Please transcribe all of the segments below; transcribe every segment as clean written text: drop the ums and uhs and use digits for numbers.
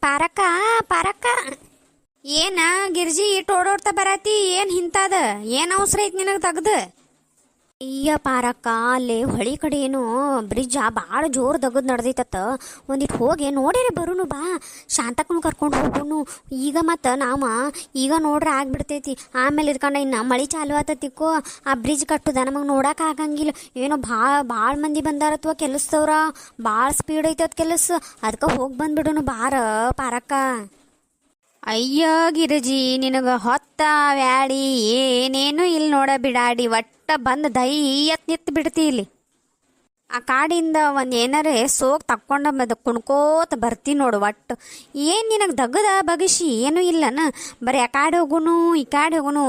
ಪಾರಕ್ಕ ಪಾರಕ್ಕ ಏನ ಗಿರ್ಜಿ ಇಟ್ಟು ಓಡೋಡ್ತಾ ಬರತಿ ಏನ್ ಹಿಂತಾದ ಏನ್ ಅವಸರ ಐತಿ ನಿನಗೆ ತೆಗ್ದು ಅಯ್ಯ ಪಾರಕ್ಕ ಅಲ್ಲೇ ಹೊಳಿ ಕಡೆ ಏನೋ ಬ್ರಿಡ್ಜ್ ಭಾಳ ಜೋರು ದಗದ್ ನಡೆದೈತತ್ತ ಒಂದಿಟ್ಟು ಹೋಗಿ ನೋಡಿರಿ ಬರುನು ಬಾ ಶಾಂತಕ್ಕನು ಕರ್ಕೊಂಡು ಹೋಗುನು ಈಗ ಮತ್ತು ಈಗ ನೋಡ್ರೆ ಆಗ್ಬಿಡ್ತೈತಿ ಆಮೇಲೆ ಇದ್ಕೊಂಡು ಇನ್ನು ಮಳೆ ಚಾಲು ಆತತಿಕ್ಕೋ ಆ ಬ್ರಿಡ್ಜ್ ಕಟ್ಟುದ ನಮಗೆ ನೋಡಕ್ಕೆ ಆಗಂಗಿಲ್ಲ ಏನೋ ಭಾಳ ಮಂದಿ ಬಂದಾರತ್ವ ಕೆಲಸದವ್ರ ಭಾಳ ಸ್ಪೀಡ್ ಐತದ ಕೆಲಸ ಅದಕ್ಕೆ ಹೋಗಿ ಬಂದ್ಬಿಡುನು ಬಾರ ಪಾರಕ್ಕ ಅಯ್ಯ ಗಿರಜಿ ನಿನಗೆ ಹೊತ್ತ ವ್ಯಾಡಿ ಏನೇನು ಇಲ್ಲಿ ನೋಡ ಬಿಡಾಡಿ ಒಟ್ಟ ಬಂದು ದೈಯತ್ ನಿತ್ತು ಬಿಡ್ತಿ ಇಲ್ಲಿ ಆ ಕಾಡಿಂದ ಒಂದು ಏನಾರೇ ಸೋಗ್ ತಕ್ಕೊಂಡ ಕುಣ್ಕೋತ ಬರ್ತಿ ನೋಡು ಒಟ್ಟು ಏನು ನಿನಗೆ ದಗದ ಬಗಸಿ ಏನೂ ಇಲ್ಲನ ಬರೀ ಆ ಕಾಡೆ ಹೋಗುನು ಈ ಕಾಡೆ ಹೋಗುನು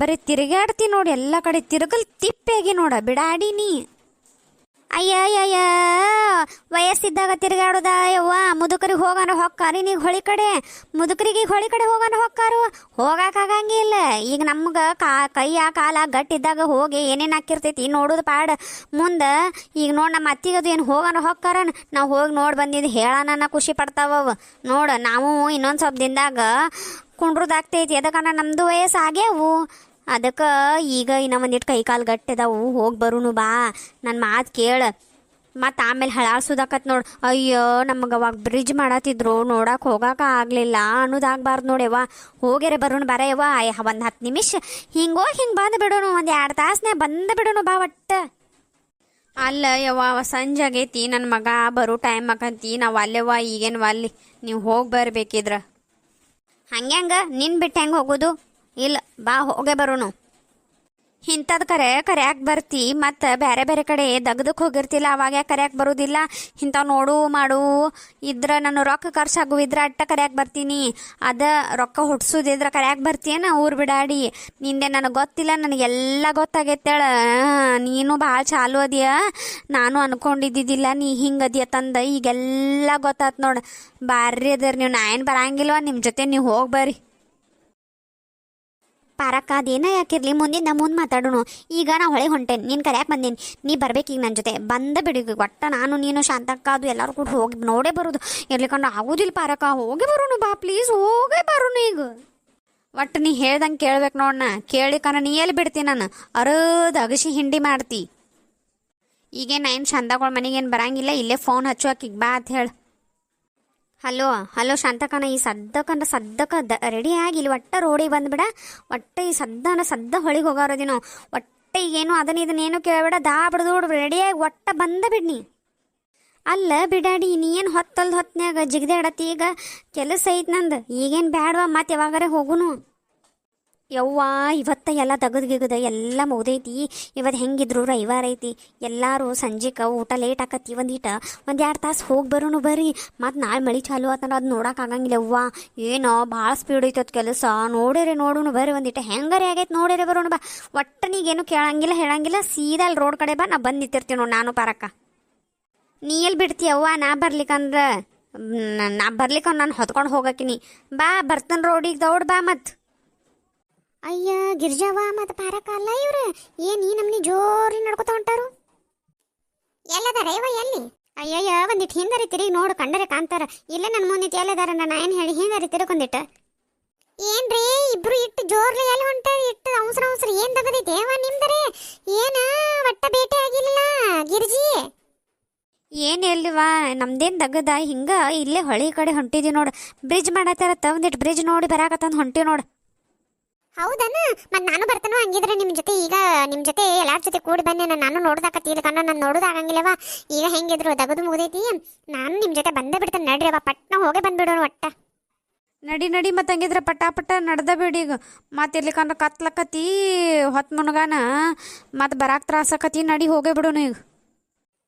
ಬರೀ ತಿರುಗಾಡ್ತಿ ನೋಡಿ ಎಲ್ಲ ಕಡೆ ತಿರುಗಲ್ ತಿಪ್ಪೆಗಿ ನೋಡ ಬಿಡಾಡಿ ನೀ ಅಯ್ಯಯ್ಯಯ್ಯ ವಯಸ್ಸಿದ್ದಾಗ ತಿರುಗಾಡೋದ ಯವ್ವ ಮುದುಕರಿಗೆ ಹೋಗೋಣ ಹೊಕ್ಕಾರಿ ನೀಗ ಹೊಳಿ ಕಡೆ ಮುದುಕರಿಗೆ ಹೊಳಿ ಕಡೆ ಹೋಗೋಣ ಹೊಕ್ಕಾರು ಹೋಗಕ್ಕಾಗಂಗಿಲ್ಲ ಈಗ ನಮ್ಗೆ ಕೈಯ ಕಾಲ ಗಟ್ಟಿದ್ದಾಗ ಹೋಗಿ ಏನೇನು ಹಾಕಿರ್ತೈತಿ ನೋಡೋದು ಪಾಡ ಮುಂದೆ ಈಗ ನೋಡಿ ನಮ್ಮ ಅತ್ತಿಗದು ಏನು ಹೋಗೋಣ ಹೊಕ್ಕಾರನ್ ನಾವು ಹೋಗಿ ನೋಡಿ ಬಂದಿದ್ದು ಹೇಳೋಣ ಖುಷಿ ಪಡ್ತಾವ ನೋಡ ನಾವು ಇನ್ನೊಂದು ಸ್ವಲ್ಪ ದಿನದಾಗ ಕುಂಡ್ರದಾಗ್ತೈತಿ ಅದಕ್ಕನ ನಮ್ಮದು ವಯಸ್ಸು ಆಗ್ಯಾವು ಅದಕ್ಕೆ ಈಗ ಇನ್ನು ಒಂದಿಟ್ಟು ಕೈ ಕಾಲು ಗಟ್ಟಿದಾವು ಹೋಗಿ ಬರುನು ಬಾ ನನ್ನ ಮಾತು ಕೇಳ ಮತ್ತು ಆಮೇಲೆ ಹಳಾಡ್ಸೋದಾಕತ್ ನೋಡಿ ಅಯ್ಯೋ ನಮಗೆ ಅವಾಗ ಬ್ರಿಡ್ಜ್ ಮಾಡತ್ತಿದ್ರು ನೋಡಕ್ಕೆ ಹೋಗಕ್ಕೆ ಆಗಲಿಲ್ಲ ಅನ್ನೋದಾಗಬಾರ್ದು ನೋಡ್ಯವ್ವ ಹೋಗ್ಯಾರೆ ಬರೋಣ ಬರೆಯವ್ವ ಒಂದು 10 ನಿಮಿಷ ಹಿಂಗೋಗಿ ಹಿಂಗೆ ಬಂದು ಬಿಡೋಣ ಒಂದು 2 ತಾಸನ್ನೇ ಬಂದು ಬಿಡೋಣ ಬಾ ಒಟ್ಟು ಅಲ್ಲ ಯವ್ವ ಸಂಜೆ ಆಗೈತಿ ನನ್ನ ಮಗ ಬರೋ ಟೈಮ್ ಆಕಂತಿ ನಾವು ಅಲ್ಲೇವ್ವ ಈಗೇನು ಅಲ್ಲಿ ನೀವು ಹೋಗಿ ಬರ್ಬೇಕಿದ್ರ ಹಂಗ್ಯಾಂಗ ನಿನ್ನ ಬಿಟ್ಟು ಹೆಂಗೆ ಹೋಗೋದು ಇಲ್ಲ ಬಾ ಹೋಗೇ ಬರೋನು ಇಂಥದ್ದು ಕರ್ಯಾಕೆ ಬರ್ತಿ ಮತ್ತು ಬೇರೆ ಬೇರೆ ಕಡೆ ದಗದಕ್ಕೆ ಹೋಗಿರ್ತಿಲ್ಲ ಅವಾಗ ಯಾಕೆ ಕರ್ಯಾಕೆ ಬರೋದಿಲ್ಲ ಇಂಥವು ನೋಡು ಮಾಡು ಇದ್ರೆ ನಾನು ರೊಕ್ಕ ಖರ್ಚಾಗುವಿದ್ರೆ ಅಟ್ಟ ಕರ್ಯಾಕೆ ಬರ್ತೀನಿ ಅದ ರೊಕ್ಕ ಹುಡ್ಸೋದಿದ್ರೆ ಕರ್ಯಾಕೆ ಬರ್ತೀಯನ ಊರು ಬಿಡಾಡಿ ನಿಂದೆ ನನಗೆ ಗೊತ್ತಿಲ್ಲ ನನಗೆಲ್ಲ ಗೊತ್ತಾಗೈತೇಳ ನೀನು ಭಾಳ ಚಾಲು ಅದಿಯ ನಾನು ಅನ್ಕೊಂಡಿದ್ದಿದ್ದಿಲ್ಲ ನೀ ಹಿಂಗೆ ಅದಿಯ ತಂದ ಈಗೆಲ್ಲ ಗೊತ್ತಾತ್ ನೋಡು ಬಾರ್ರಿ ಅದ್ರಿ ನೀವು ನಾ ಏನು ಬರಂಗಿಲ್ವ ನಿಮ್ಮ ಜೊತೆ ನೀವು ಹೋಗಿ ಬರ್ರಿ ಪಾರಕ್ಕ ಅದೇನ ಯಾಕಿರ್ಲಿ ಮುಂದಿಂದ ಮುಂದೆ ಮಾತಾಡೋಣ ಈಗ ನಾ ಹೊಳೆ ಹೊಂಟೇನೆ ನೀನು ಕರ್ಯಾಕೆ ಬಂದೀನಿ ನೀ ಬರ್ಬೇಕೀಗ ನನ್ನ ಜೊತೆ ಬಂದ ಬಿಡಿ ಒಟ್ಟ ನಾನು ನೀನು ಶಾಂತಕ್ಕ ಅದು ಎಲ್ಲರೂ ಕೂಡ ಹೋಗಿ ನೋಡೇ ಬರೋದು ಇರ್ಲಿಕ್ಕಂಡು ಆಗೋದಿಲ್ಲ ಪಾರಕ್ಕ ಹೋಗಿ ಬರೋಣ ಬಾ ಪ್ಲೀಸ್ ಹೋಗೇ ಬರೋಣ ಈಗ ಒಟ್ಟು ನೀ ಹೇಳ್ದಂಗೆ ಕೇಳ್ಬೇಕು ನೋಡಣ ಕೇಳಿಕನ ನೀ ಎಲ್ಲಿ ಬಿಡ್ತೀನಿ ನಾನು ಅಗಸಿ ಹಿಂಡಿ ಮಾಡ್ತಿ ಈಗೇನು ಏನು ಶಾಂತಗಳ ಮನೆಗೇನು ಬರಂಗಿಲ್ಲ ಇಲ್ಲೇ ಫೋನ್ ಹಚ್ಚುವಕ್ಕಿಗೆ ಬಾ ಅಂತ ಹೇಳಿ ಹಲೋ ಶಾಂತಕನ ಈ ಸದ್ದಕ್ಕೆ ರೆಡಿ ಆಗಿಲ್ಲ ಒಟ್ಟ ರೋಡಿಗೆ ಬಂದ್ಬಿಡ ಒಟ್ಟ ಈ ಸದ್ದ ಹೊಳಿಗೆ ಹೋಗೋರದಿ ನಾವು ಒಟ್ಟ ಈಗೇನು ಇದನ್ನೇನು ಕೇಳಬೇಡ ಬಿಡ್ದು ರೆಡಿಯಾಗಿ ಒಟ್ಟ ಬಂದ ಬಿಡ್ನಿ ಅಲ್ಲ ಬಿಡಾಡಿ ನೀ ಏನು ಹೊತ್ನ್ಯಾಗ ಜಿಗ್ದಾಡತ್ತಿ ಈಗ ಕೆಲಸ ಐತಿ ನಂದು ಈಗೇನು ಬ್ಯಾಡವಾ ಮತ್ತೆ ಯಾವಾಗಾರೆ ಹೋಗುನು ಯವ್ವ ಇವತ್ತ ಎಲ್ಲ ತೆಗದ್ಗಿಗದ ಎಲ್ಲ ಮುಗ್ದೈತಿ ಇವತ್ತು ಹೆಂಗಿದ್ರು ರವಿವಾರ ಐತಿ ಎಲ್ಲರೂ ಸಂಜೆಗೆ ಊಟ ಲೇಟ್ ಆಕತಿ ಒಂದು 2 ತಾಸು ಹೋಗಿ ಬರೋನು ಬರ್ರಿ ಮತ್ತು ನಾಳೆ ಮಳೆ ಚಾಲು ಆತಂದ್ರೆ ಅದು ನೋಡಕ್ಕೆ ಆಗಂಗಿಲ್ಲ ಯವ್ವ ಏನೋ ಭಾಳ ಸ್ಪೀಡ್ ಐತದ ಕೆಲಸ ನೋಡೋನು ಬರ್ರಿ ಒಂದಿಟ್ಟು ಹೆಂಗಾರೆ ಆಗೈತೆ ನೋಡಿರಿ ಬರೋಣ ಬಾ ಒಟ್ಟು ನೀಗೇನು ಕೇಳಂಗಿಲ್ಲ ಹೇಳಂಗಿಲ್ಲ ಸೀದಾ ಅಲ್ಲಿ ರೋಡ್ ಕಡೆ ಬಾ ನಾ ಬಂದು ನಿಂತಿರ್ತೀನಿ ನೋಡಿ ನಾನು ಪಾರಕ್ಕ ನೀ ಎಲ್ಲಿ ಬಿಡ್ತೀಯವ್ವ ನಾ ಬರ್ಲಿಕ್ಕಂದ್ರೆ ನಾನು ಹೊತ್ಕೊಂಡು ಹೋಗಕಿನಿ ಬಾ ಬರ್ತೇನೆ ರೋಡಿಗೆ ದೌಡ್ ಬಾ ಮತ್ತು ಅಯ್ಯ ಗಿರ್ಜವ್ವ ಮತ್ತು ಪಾರಕ್ಕ ಅಲ್ಲ ಇವ್ರು ಏನು ಈ ನಮ್ನಿ ಜೋರಿ ನಡ್ಕೊತ ಹೊಂಟಾರು ಎಲ್ಲದಾರ ಇವ ಎಲ್ಲಿ ಅಯ್ಯಯ್ಯ ಒಂದಿಟ್ಟು ಹಿಂದರಿ ತಿರುಗಿ ನೋಡು ಕಂಡರೆ ಕಾಣ್ತಾರ ಇಲ್ಲೇ ನನ್ನ ಮುಂದಿಟ್ಟು ಎಲ್ಲದಾರ ನಾ ಏನು ಹೇಳಿ ಹಿಂದರಿ ತಿರ್ಕೊಂಡಿಟ್ಟ ಏನ್ರಿ ಇಬ್ರು ಇಟ್ಟು ಜೋರ್ಲಿ ಎಲ್ಲಿ ಹೊಂಟಾರಿ ಇಟ್ಟು ಅವಸರ ಏನು ತಗದೈತೆ ಅವ ನಿಮ್ದರೆ ಏನ ಒಟ್ಟ ಭೇಟಿ ಆಗಿಲ್ಲ ಗಿರ್ಜಿ ಏನು ಎಲ್ಲಿವಾ ನಮ್ದೇನು ತಗದ ಹಿಂಗೆ ಇಲ್ಲೇ ಹೊಳಿ ಕಡೆ ಹೊಂಟಿದ್ವಿ ನೋಡು ಬ್ರಿಡ್ಜ್ ಮಾಡತ್ತಾರತ್ತ ಒಂದಿಟ್ಟು ಬ್ರಿಡ್ಜ್ ನೋಡಿ ಬರಾಕತ್ತಂದು ಹೊಂಟಿವಿ ನೋಡು ಹೌದನ ಮತ್ತು ನಾನು ಬರ್ತಾನೋ ಹಂಗಿದ್ರೆ ನಿಮ್ಮ ಜೊತೆ ಎಲ್ಲಾರ ಜೊತೆ ಕೂಡಿ ಬಂದೆ ನಾನು ನೋಡ್ದಾಕತ್ತೀರಿ ಕಣ್ಣ ನಾನು ನೋಡೋದಾಗಂಗಿಲ್ಲವ ಈಗ ಹೆಂಗಿದ್ರು ದಗದು ಮುಗ್ದೈತಿ ನಾನು ನಿಮ್ಮ ಜೊತೆ ಬಂದೇ ಬಿಡ್ತೇನೆ ನಡ್ರಿ ಅವ ಪಟ್ನ ಹೋಗೇ ಬಂದ್ಬಿಡೋಣ ಒಟ್ಟ ನಡಿ ಮತ್ತು ಹಂಗಿದ್ರೆ ಪಟ್ಟ ನಡ್ದ ಬಿಡಿ ಈಗ ಮತ್ತೆ ಇರ್ಲಿಕ್ಕಂದ್ರೆ ಕತ್ಲಕತಿ ಹೊತ್ತು ಮುನ್ಗಾನ ಮತ್ತು ಬರಾಕ್ ತ್ರಾಸಕತಿ ನಡಿ ಹೋಗೇ ಬಿಡೋಣ ಈಗ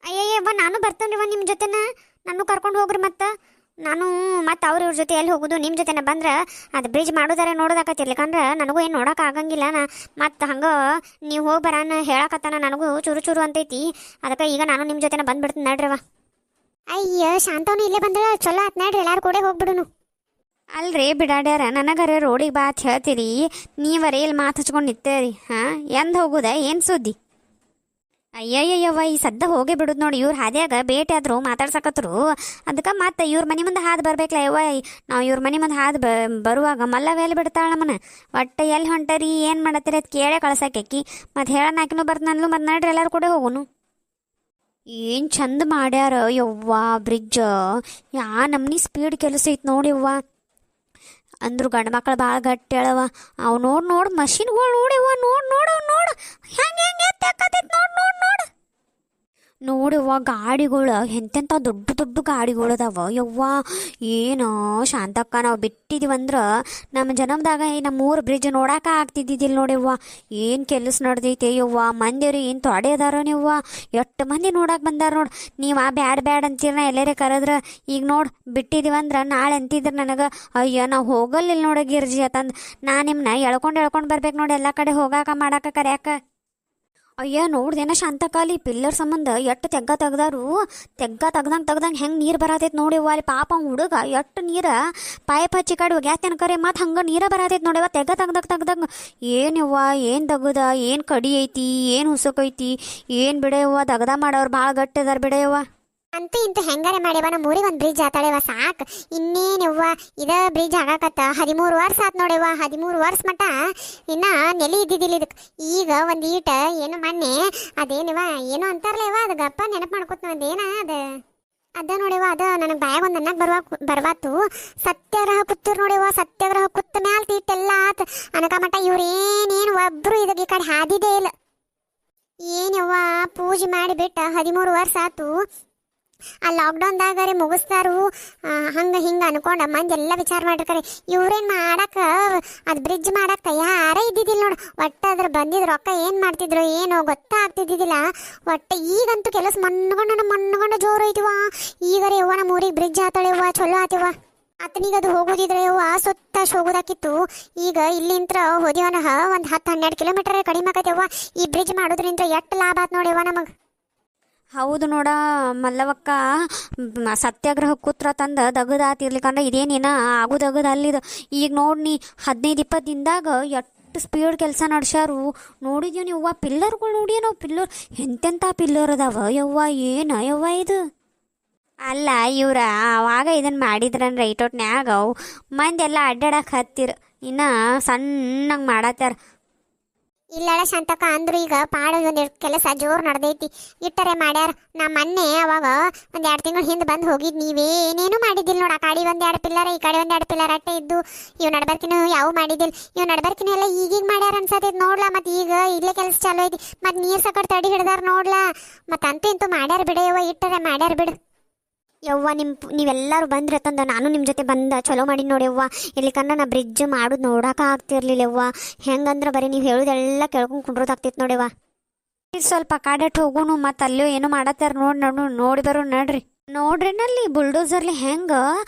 ಅಯ್ಯಯ್ಯವ್ವ ನಾನು ಬರ್ತೇನೆ ನಿಮ್ಮ ಜೊತೆನ ನಾನು ಕರ್ಕೊಂಡು ಹೋಗ್ರಿ ಮತ್ತು ನಾನು ಮತ್ತು ಇವ್ರ ಜೊತೆ ಎಲ್ಲಿ ಹೋಗೋದು ನಿಮ್ಮ ಜೊತೆನ ಬಂದ್ರೆ ಅದು ಬ್ರಿಡ್ಜ್ ಮಾಡೋದಾರೆ ನೋಡೋದಾಕತ್ತಿರ್ಲಿಕ್ಕಂದ್ರೆ ನನಗೂ ಏನು ನೋಡೋಕೆ ಆಗಂಗಿಲ್ಲ ಮತ್ತು ಹಂಗೆ ನೀವು ಹೋಗಿ ಬರಾನ ಹೇಳಕತ್ತಾನ ನನಗೂ ಚೂರು ಅಂತೈತಿ ಅದಕ್ಕೆ ಈಗ ನಾನು ನಿಮ್ಮ ಜೊತೆನ ಬಂದ್ಬಿಡ್ತೀನಿ ನಡ್ರಿವ ಅಯ್ಯ ಶಾಂತವನು ಇಲ್ಲೇ ಬಂದ್ರೆ ಚಲೋ ಆತ್ ನಡ್ರಿ ಎಲ್ಲಾರು ಕೂಡ ಹೋಗ್ಬಿಡುನು ಅಲ್ರಿ ಬಿಡಾಡ್ಯಾರ ನನಗರೆ ರೋಡಿಗೆ ಬಾ ಅಂತ ಹೇಳ್ತೀರಿ ನೀವರೇ ಇಲ್ಲಿ ಮಾತು ಹಚ್ಕೊಂಡು ನಿಂತೇರಿ ಹಾಂ ಎಂದ ಹೋಗುದ ಏನು ಸುದ್ದಿ ಅಯ್ಯಯ್ಯವ್ವ ಈ ಸದ್ದ ಹೋಗೇ ಬಿಡುದು ನೋಡಿ. ಇವ್ರು ಹಾದ್ಯಾಗ ಭೇಟಿ ಆದ್ರು ಮಾತಾಡ್ಸಕತ್ರು. ಅದಕ್ಕೆ ಮತ್ತೆ ಇವ್ರ ಮನೆ ಮುಂದೆ ಹಾದು ಬರ್ಬೇಕಲ್ಲ ಯವ್ವ. ನಾವು ಇವ್ರ ಮನೆ ಮುಂದೆ ಹಾದು ಬರುವಾಗ ಮಲ್ಲವ ಎಲ್ಲಿ ಬಿಡ್ತಾಳ ನಮ್ಮನ. ಒಟ್ಟು ಎಲ್ಲಿ ಹೊಂಟರಿ ಏನು ಮಾಡತ್ತೀರಿ ಅದು ಕೇಳೇ ಕಳ್ಸಕ್ಕೆ. ಮತ್ತು ಹೇಳೋಣ ಆಕಿನೂ ಬರ್ತಾನಲ್ಲು. ಮತ್ತು ನಡ್ರಿ ಎಲ್ಲರೂ ಕೂಡ ಹೋಗುನು. ಏನು ಚಂದ ಮಾಡ್ಯಾರ ಯವ್ವ ಬ್ರಿಡ್ಜ್. ಯಾ ನಮ್ನಿ ಸ್ಪೀಡ್ ಕೆಲಸ ಐತೆ ನೋಡಿ ಯವ್ವ. ಅಂದ್ರು ಗಂಡು ಮಕ್ಳು ಭಾಳ ಗಟ್ಟಿ ಹೇಳವ. ಅವು ನೋಡು ಮಷಿನ್ಗಳು ನೋಡಿವ್ವ. ನೋಡು ಹೆಂಗೆ ಎತ್ತಾಕತೈತೆ ನೋಡು ನೋಡವ್ವ. ಗಾಡಿಗಳು ಎಂತೆಂಥ ದೊಡ್ಡ ಗಾಡಿಗಳು ಅದಾವ ಯವ್ವ. ಏನು ಶಾಂತಕ್ಕ ನಾವು ಬಿಟ್ಟಿದ್ದೀವಂದ್ರೆ ನಮ್ಮ ಜನ್ಮದಾಗ ನಮ್ಮ ಊರು ಬ್ರಿಡ್ಜ್ ನೋಡಾಕ ಆಗ್ತಿದ್ದಿದ್ದಿಲ್ಲ ನೋಡಿವ್ವ. ಏನು ಕೆಲಸ ನಡೆದೈತೆ ಯವ್ವ. ಮಂದಿವ್ರು ಏನು ತೊಡೆ ಅದಾರ ನೀವ್ವ. ಎಷ್ಟು ಮಂದಿ ನೋಡಕ್ಕೆ ಬಂದಾರ ನೋಡಿ. ನೀವು ಬ್ಯಾಡ್ ಅಂತೀರ ನಾ ಎಲ್ಲರೇ ಕರೆದ್ರೆ. ಈಗ ನೋಡಿ ಬಿಟ್ಟಿದ್ದೀವಂದ್ರೆ ನಾಳೆ ಅಂತಿದ್ರೆ ನನಗೆ ಅಯ್ಯ ನಾವು ಹೋಗಲಿಲ್ಲ ನೋಡ ಗಿರ್ಜಿ ಅಂತಂದು ನಾ ನಿಮ್ಮನ್ನ ಎಳ್ಕೊಂಡು ಬರ್ಬೇಕು ನೋಡಿ ಎಲ್ಲ ಕಡೆ ಹೋಗಾಕ ಮಾಡಾಕ ಕರ್ಯಾಕ. ಅಯ್ಯ ನೋಡ್ದೇನ ಶಾಂತಕಾಲಿ ಪಿಲ್ಲರ್ ಸಂಬಂಧ ಎಷ್ಟು ತೆಗ್ದಂಗೆ ಹೆಂಗೆ ನೀರು ಬರತೈತೆ ನೋಡಿವ್ವ. ಅಲ್ಲಿ ಪಾಪ ಹುಡುಗ ಎಷ್ಟು ನೀರು ಪೈಪ್ ಹಚ್ಚಿ ಕಡೆ ಹೋಗ್ಯಾತೇನ ಕರೆ ಮತ್ತು ಹಂಗೆ ನೀರು ಬರತೈತೆ ನೋಡಿವ. ತೆಗ್ದಂಗೆ ಏನಿವ್ವ ಏನು ತಗದ ಏನು ಕಡಿ ಐತಿ ಏನು ಹುಸುಕೈತಿ ಏನು ಬಿಡೆಯವ್ವ. ದಗದ ಮಾಡೋರು ಭಾಳ ಗಟ್ಟಿ ಅದಾರ ಬಿಡೆಯವ್ವ. ಅಂತೂ ಇಂತೂ ಹೆಂಗಾರೆ ಮಾಡ್ಯವ ನಮ್ಮ ಊರಿಗೆ ಒಂದು ಬ್ರಿಡ್ಜ್ ಆತಾಳೆವ ಸಾಕು. ಇನ್ನೇನವ್ವ ಇದ ಬ್ರಿಡ್ಜ್ ಆಗಾಕತ್ತ 13 ವರ್ಷ ಆತ್ ನೋಡೆವ್ವ. 13 ವರ್ಷ ಮಟ ಇನ್ನ ನೆಲೆ ಇದ್ದಿದ್ದಿಲ್ಲ ಇದಕ್ಕೆ. ಈಗ ಒಂದು ಈಟ ಏನು ಮೊನ್ನೆ ಅದೇನಿವ ಏನೋ ಅಂತಾರಲೇವ ಅದು ಗಪ್ಪ ನೆನಪು ಮಾಡ್ಕೊತ ಅದೇನ ಅದ ನೋಡೆವ. ಅದ ನನಗೆ ಬಾಯಾಗ ಒಂದು ಅನ್ನಕ್ಕೆ ಬರ್ವಾತು. ಸತ್ಯಾಗ್ರಹ ಕೂತಿರ್ ನೋಡೆವ. ಸತ್ಯಾಗ್ರಹ ಕೂತ ಮ್ಯಾಲ ತೀಟೆಲ್ಲ ಆತ ಅನಕ ಮಟ ಇವ್ರು ಏನೇನು ಒಬ್ರು ಇದಕ್ಕೆ ಈ ಕಡೆ ಹಾದಿದೇ ಇಲ್ಲ. ಏನವ್ವ ಪೂಜೆ ಮಾಡಿಬಿಟ್ಟು 13 ವರ್ಷ ಆತು. ಆ ಲಾಕ್ಡೌನ್ದಾಗರೆ ಮುಗಿಸ್ತಾರು ಹಂಗೆ ಹಿಂಗೆ ಅನ್ಕೊಂಡು ಮಂದಿ ಎಲ್ಲ ವಿಚಾರ ಮಾಡಿರ್ತಾರೆ. ಇವ್ರೇನು ಮಾಡಕ್ಕೆ ಅದು ಬ್ರಿಡ್ಜ್ ಮಾಡಕ್ಕೆ ಯಾರ ಇದ್ದಿದ್ದಿಲ್ಲ ನೋಡು. ಒಟ್ಟು ಅದ್ರ ಬಂದಿದ್ದು ರೊಕ್ಕ ಏನು ಮಾಡ್ತಿದ್ರು ಏನೋ ಗೊತ್ತಾಗ್ತಿದ್ದಿದ್ದಿಲ್ಲ. ಒಟ್ಟು ಈಗಂತೂ ಕೆಲಸ ಮಣ್ಣಗೊಂಡು ಜೋರು ಐತಿವ. ಈಗರೆ ಯವ್ವ ನಮ್ಮ ಊರಿಗೆ ಬ್ರಿಡ್ಜ್ ಆತಾಳೆವ್ವ. ಚಲೋ ಆತಿವ. ಅತನಿಗೆ ಅದು ಹೋಗೋದಿದ್ರೆ ಯವ್ವ ಸುತ್ತ ಹೋಗೋದಾಕಿತ್ತು. ಈಗ ಇಲ್ಲಿಂತ್ರ ಹೋದಿವನ ಒಂದು 10-12 ಕಿಲೋಮೀಟರ್ ಕಡಿಮೆ ಆಕೈತೆವ್ವ. ಈ ಬ್ರಿಡ್ಜ್ ಮಾಡೋದ್ರಿಂದ ಎಷ್ಟು ಲಾಭ ಆತ್ ನೋಡ್ಯವ್ವ ನಮಗೆ. ಹೌದು ನೋಡ ಮಲ್ಲವಕ್ಕ. ಸತ್ಯಾಗ್ರಹ ಕೂತ್ರ ತಂದ ದಗದಾತಿರ್ಲಿಕ್ಕಂದ್ರೆ ಇದೇನೇನ ಆಗೋದಗದ ಅಲ್ಲಿದ. ಈಗ ನೋಡಿ 15-20 ದಿನದಾಗ ಎಷ್ಟು ಸ್ಪೀಡ್ ಕೆಲಸ ನಡ್ಸ್ಯಾರು ನೋಡಿದ್ಯೋ ನೀವು. ಪಿಲ್ಲರ್ಗಳು ನೋಡಿ ನಾವು ಪಿಲ್ಲರ್ ಎಂತೆಂಥ ಪಿಲ್ಲರ್ ಅದಾವ ಯವ್ವ. ಏನು ಯವ್ವ ಇದು. ಅಲ್ಲ ಇವ್ರ ಅವಾಗ ಇದನ್ನು ಮಾಡಿದ್ರನ್ರ ಇಟ್ಟೊಟ್ನ್ಯಾಗ ಮಂದಿ ಎಲ್ಲ ಅಡ್ಡಾಡಕ್ಕೆ ಹತ್ತಿರ ಇನ್ನು ಸಣ್ಣಂಗೆ ಮಾಡತ್ತಾರ. ಇಲ್ಲಳ ಶಾಂತಕ್ಕ ಅಂದ್ರು ಈಗ ಪಾಡೋದು ಕೆಲಸ ಜೋರು ನಡೆದೈತಿ. ಇಟ್ಟರೆ ಮಾಡ್ಯಾರ. ನಾ ಮೊನ್ನೆ ಅವಾಗ 1-2 ತಿಂಗಳು ಹಿಂದೆ ಬಂದು ಹೋಗಿದ್ದು. ನೀವೇನೇನು ಮಾಡಿದ್ದಿಲ್ಲ ನೋಡ. ಆ ಕಡೆ 1-2 ಪಿಲ್ಲರ್ ಈ ಕಡೆ 1-2 ಪಿಲ್ಲರ್ ಅಟ್ಟೆ ಇದ್ದು. ಇವು ನಡ್ಬರ್ಕಿನೂ ಯಾವ ಮಾಡಿದ್ದಿಲ್ಲ. ಇವು ನಡ್ಬರ್ಕಿನೂ ಎಲ್ಲ ಈಗೀಗ ಮಾಡ್ಯಾರ ಅನ್ಸತೈತಿ ನೋಡ್ಲಾ. ಮತ್ತು ಈಗ ಇಲ್ಲೇ ಕೆಲಸ ಚಾಲು ಐತಿ. ಮತ್ತು ನೀರು ಸಕಟ್ ತಡಿ ಹಿಡ್ದಾರ ನೋಡ್ಲಾ. ಮತ್ತು ಅಂತೂ ಇಂತೂ ಮಾಡ್ಯಾರ ಬಿಡೆಯವ್ವ. ಇಟ್ಟರೆ ಮಾಡ್ಯಾರ ಬಿಡು ಯವ್ವ. ನೀವೆಲ್ಲರೂ ಬಂದ್ರೆ ತಂದ ನಾನು ನಿಮ್ಮ ಜೊತೆ ಬಂದ ಚಲೋ ಮಾಡಿ ನೋಡ್ಯವ್ವ. ಇಲ್ಲಿಕಂದ್ರೆ ನಾ ಬ್ರಿಡ್ಜ್ ಮಾಡೋದು ನೋಡೋಕೆ ಆಗ್ತಿರ್ಲಿಲ್ಲವ್ವ. ಹೆಂಗಂದ್ರೆ ಬರೀ ನೀವು ಹೇಳೋದೆಲ್ಲ ಕೇಳ್ಕೊಂಡು ಕುಂಡ್ರೋದಾಗ್ತಿತ್ತು ನೋಡ್ಯವ್ವ. ಸ್ವಲ್ಪ ಕಾಡಟ್ಟು ಹೋಗುನು. ಮತ್ತು ಅಲ್ಲೂ ಏನೋ ಮಾಡತ್ತಾರ ನೋಡಿ ಬರೋ ನೋಡ್ರಿನಲ್ಲಿ ಬುಲ್ಡೋಸರ್ಲಿ ಹೆಂಗೆ